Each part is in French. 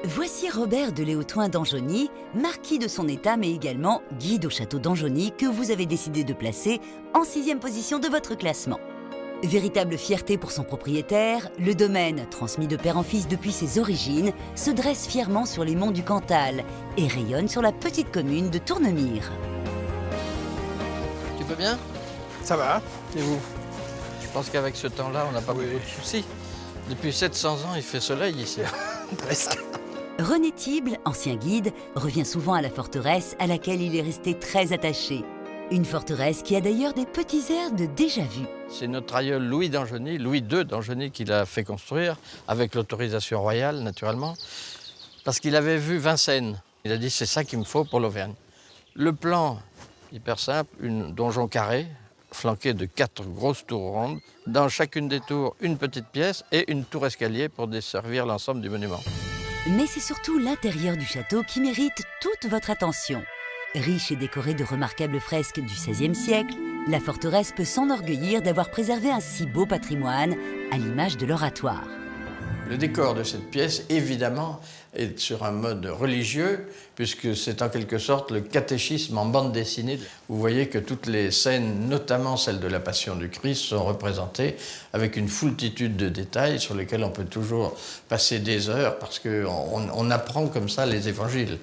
Voici Robert de Léotoin d'Anjony, marquis de son état mais également guide au château d'Anjony que vous avez décidé de placer en 6e position de votre classement. Véritable fierté pour son propriétaire, le domaine, transmis de père en fils depuis ses origines, se dresse fièrement sur les monts du Cantal et rayonne sur la petite commune de Tournemire. Tu vas bien? Ça va. Et vous? Je pense qu'avec ce temps-là, on n'a pas beaucoup de soucis. Depuis 700 ans, il fait soleil ici. Presque. René Thible, ancien guide, revient souvent à la forteresse à laquelle il est resté très attaché. Une forteresse qui a d'ailleurs des petits airs de déjà-vu. C'est notre aïeul Louis d'Anjony, Louis II d'Anjony, qui l'a fait construire, avec l'autorisation royale, naturellement, parce qu'il avait vu Vincennes. Il a dit, c'est ça qu'il me faut pour l'Auvergne. Le plan, hyper simple, une donjon carré, flanqué de 4 grosses tours rondes. Dans chacune des tours, une petite pièce et une tour escalier pour desservir l'ensemble du monument. Mais c'est surtout l'intérieur du château qui mérite toute votre attention. Riche et décorée de remarquables fresques du XVIe siècle, la forteresse peut s'enorgueillir d'avoir préservé un si beau patrimoine à l'image de l'oratoire. Le décor de cette pièce, évidemment, est sur un mode religieux, puisque c'est en quelque sorte le catéchisme en bande dessinée. Vous voyez que toutes les scènes, notamment celles de la Passion du Christ, sont représentées avec une foultitude de détails sur lesquels on peut toujours passer des heures, parce qu'on apprend comme ça les évangiles.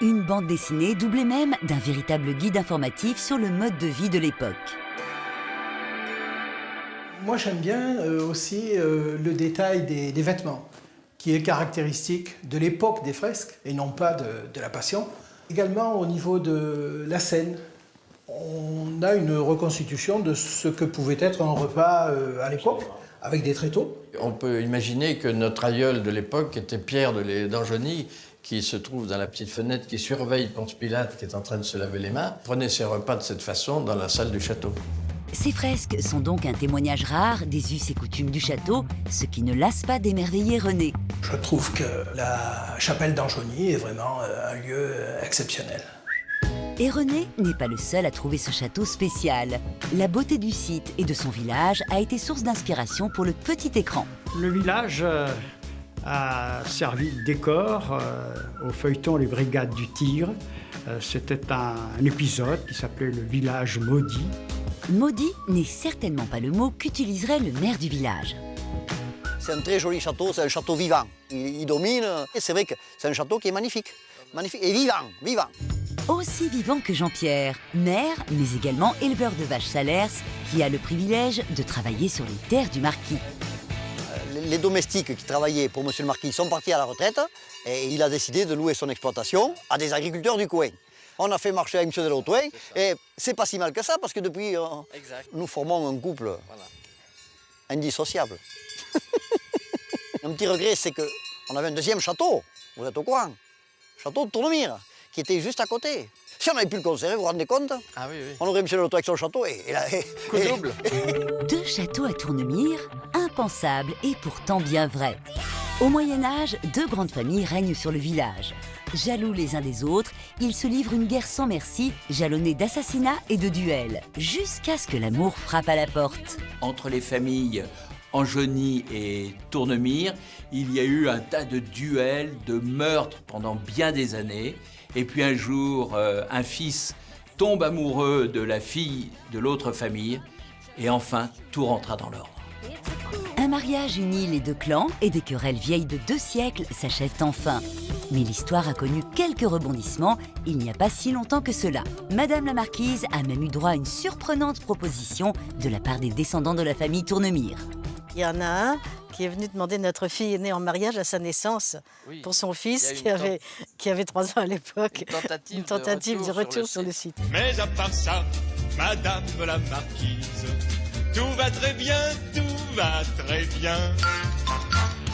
Une bande dessinée doublée même d'un véritable guide informatif sur le mode de vie de l'époque. Moi, j'aime bien aussi le détail des vêtements, qui est caractéristique de l'époque des fresques et non pas de la Passion. Également, au niveau de la scène, on a une reconstitution de ce que pouvait être un repas à l'époque, avec des tréteaux. On peut imaginer que notre aïeul de l'époque était Pierre d'Anjony, qui se trouve dans la petite fenêtre qui surveille Ponce Pilate, qui est en train de se laver les mains, prenait ses repas de cette façon dans la salle du château. Ces fresques sont donc un témoignage rare des us et coutumes du château, ce qui ne lasse pas d'émerveiller René. Je trouve que la chapelle d'Anjony est vraiment un lieu exceptionnel. Et René n'est pas le seul à trouver ce château spécial. La beauté du site et de son village a été source d'inspiration pour le petit écran. Le village a servi de décor au feuilleton Les Brigades du Tigre. C'était un épisode qui s'appelait Le village maudit. Maudit n'est certainement pas le mot qu'utiliserait le maire du village. C'est un très joli château, c'est un château vivant. Il domine, et c'est vrai que c'est un château qui est magnifique. Magnifique et vivant. Aussi vivant que Jean-Pierre, maire, mais également éleveur de vaches Salers, qui a le privilège de travailler sur les terres du marquis. Les domestiques qui travaillaient pour monsieur le marquis sont partis à la retraite et il a décidé de louer son exploitation à des agriculteurs du coin. On a fait marcher avec monsieur de Léotoin et c'est pas si mal que ça parce que depuis, nous formons un couple indissociable. Un petit regret, c'est qu'on avait un deuxième château, vous êtes au courant, château de Tournemire, qui était juste à côté. Si on avait pu le conserver, vous vous rendez compte? Ah oui, oui. On aurait monsieur de Léotoin avec son château et Coup double. 2 châteaux à Tournemire, impensable et pourtant bien vrai. Au Moyen-Âge, 2 grandes familles règnent sur le village. Jaloux les uns des autres, ils se livrent une guerre sans merci, jalonnée d'assassinats et de duels, jusqu'à ce que l'amour frappe à la porte. Entre les familles Anjony et Tournemire, il y a eu un tas de duels, de meurtres pendant bien des années. Et puis un jour, un fils tombe amoureux de la fille de l'autre famille. Et enfin, tout rentra dans l'ordre. Un mariage unit les 2 clans et des querelles vieilles de 2 siècles s'achèvent enfin. Mais l'histoire a connu quelques rebondissements il n'y a pas si longtemps que cela. Madame la marquise a même eu droit à une surprenante proposition de la part des descendants de la famille Tournemire. Il y en a un qui est venu demander notre fille aînée en mariage à sa naissance pour son fils qui avait 3 ans à l'époque. Une tentative de retour sur le site. Mais à part ça, Madame la marquise, tout va très bien, tout va très bien.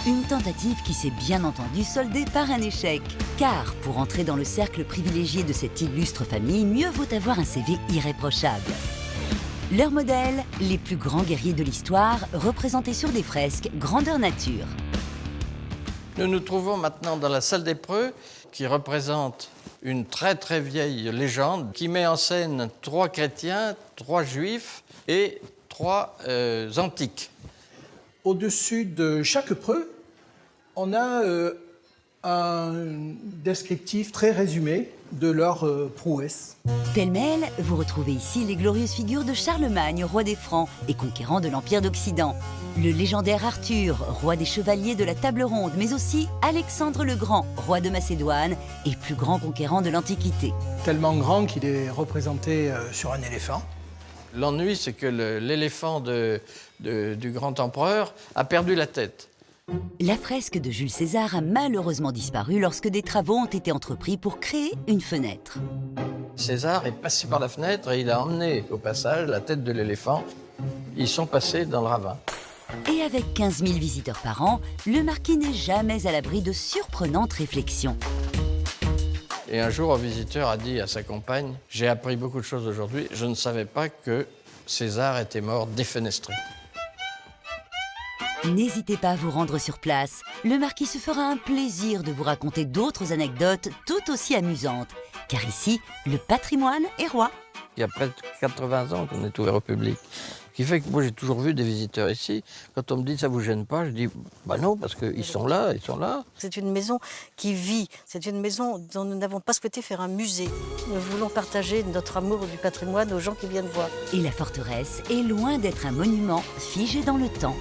Une tentative qui s'est bien entendu soldée par un échec. Car pour entrer dans le cercle privilégié de cette illustre famille, mieux vaut avoir un CV irréprochable. Leur modèle, les plus grands guerriers de l'histoire, représentés sur des fresques grandeur nature. Nous nous trouvons maintenant dans la salle des preux, qui représente une très très vieille légende, qui met en scène 3 chrétiens, 3 juifs et 3 antiques. Au-dessus de chaque preux, On a un descriptif très résumé de leur prouesse. Pêle-mêle, vous retrouvez ici les glorieuses figures de Charlemagne, roi des Francs et conquérant de l'Empire d'Occident. Le légendaire Arthur, roi des chevaliers de la table ronde, mais aussi Alexandre le Grand, roi de Macédoine et plus grand conquérant de l'Antiquité. Tellement grand qu'il est représenté sur un éléphant. L'ennui, c'est que l'éléphant du grand empereur a perdu la tête. La fresque de Jules César a malheureusement disparu lorsque des travaux ont été entrepris pour créer une fenêtre. César est passé par la fenêtre et il a emmené au passage la tête de l'éléphant. Ils sont passés dans le ravin. Et avec 15 000 visiteurs par an, le marquis n'est jamais à l'abri de surprenantes réflexions. Et un jour, un visiteur a dit à sa compagne « J'ai appris beaucoup de choses aujourd'hui. Je ne savais pas que César était mort défenestré. » N'hésitez pas à vous rendre sur place. Le marquis se fera un plaisir de vous raconter d'autres anecdotes tout aussi amusantes. Car ici, le patrimoine est roi. Il y a près de 80 ans qu'on est ouvert au public. Ce qui fait que moi, j'ai toujours vu des visiteurs ici. Quand on me dit « ça vous gêne pas », je dis « bah non, parce qu'ils sont là, ils sont là ». C'est une maison qui vit, c'est une maison dont nous n'avons pas souhaité faire un musée. Nous voulons partager notre amour du patrimoine aux gens qui viennent voir. Et la forteresse est loin d'être un monument figé dans le temps.